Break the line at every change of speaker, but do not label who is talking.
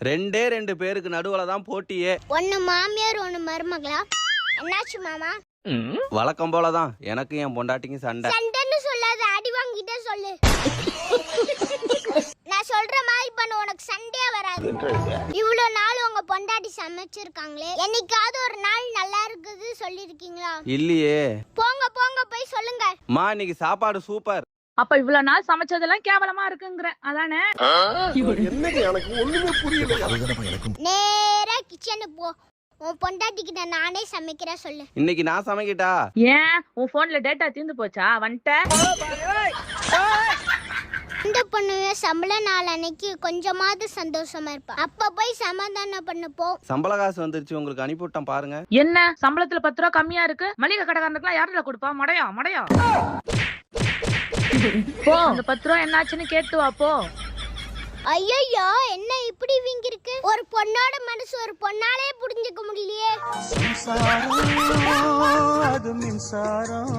ரெண்டே 2 பேருக்கு நடுவுல தான் போட்டியே.
ஒன்னு மாமியார் ஒன்னு மருமகளா? என்னாச்சு மாமா?
வழக்கம் போலதான் எனக்கு என் பொண்டாட்டிக்கும் சண்டை.
சண்டைன்னு சொல்லாத, அடி வாங்கிட்டே சொல்லு. நான் சொல்ற மாதிரி பண்ண, உனக்கு சண்டையா வராது. இவ்வளவு நாள் உங்க பொண்டாட்டி சமைச்சிருக்காங்களே, என்னைக்காவது ஒரு நாள் நல்லா இருக்குது சொல்லிருக்கீங்களா?
இல்லையே.
போங்க போங்க போய் சொல்லுங்க.
மா இன்னைக்கு சாப்பாடு சூப்பர்.
அப்ப இவ்வளவு நாள் சமைச்சதெல்லாம் கேவலமா இருக்குங்கிற அதானே?
எனக்கு ஒண்ணுமே புரியல.
நேரா கிச்சனுக்கு போ, உன் பொண்டாட்டி கிட்ட நானே சமைக்கிறேன் சொல்லு.
இன்னைக்கு நான் சமைக்கிட்டா?
ஏன் உன் போன்ல டேட்டா தீர்ந்து போச்சா? வந்துட்ட
இந்த பொண்ணுவே சம்பள நாள் அன்னைக்கு கொஞ்சமாவது சந்தோஷமா இருப்பா. அப்ப போய் சமாதானம் பண்ணு போ.
சம்பள காசு வந்துருச்சு, உங்களுக்கு அனுப்பிவிட்டேன் பாருங்க.
என்ன சம்பளத்துல 10 ரூபா கம்மியா இருக்கு? மளிகை கடைக்காரனுக்குலாம் யாருல கொடுப்பா? மடையா மடையா. போ அந்த 10 ரூபா என்னாச்சுன்னு கேட்டு வா போ.
ஐயோ என்ன இப்படி வீங்கி இருக்கு? ஒரு பொண்ணோட மனசு ஒரு பொண்ணாலே புரிஞ்சுக்க முடியலையே.
அது மின்சாரம்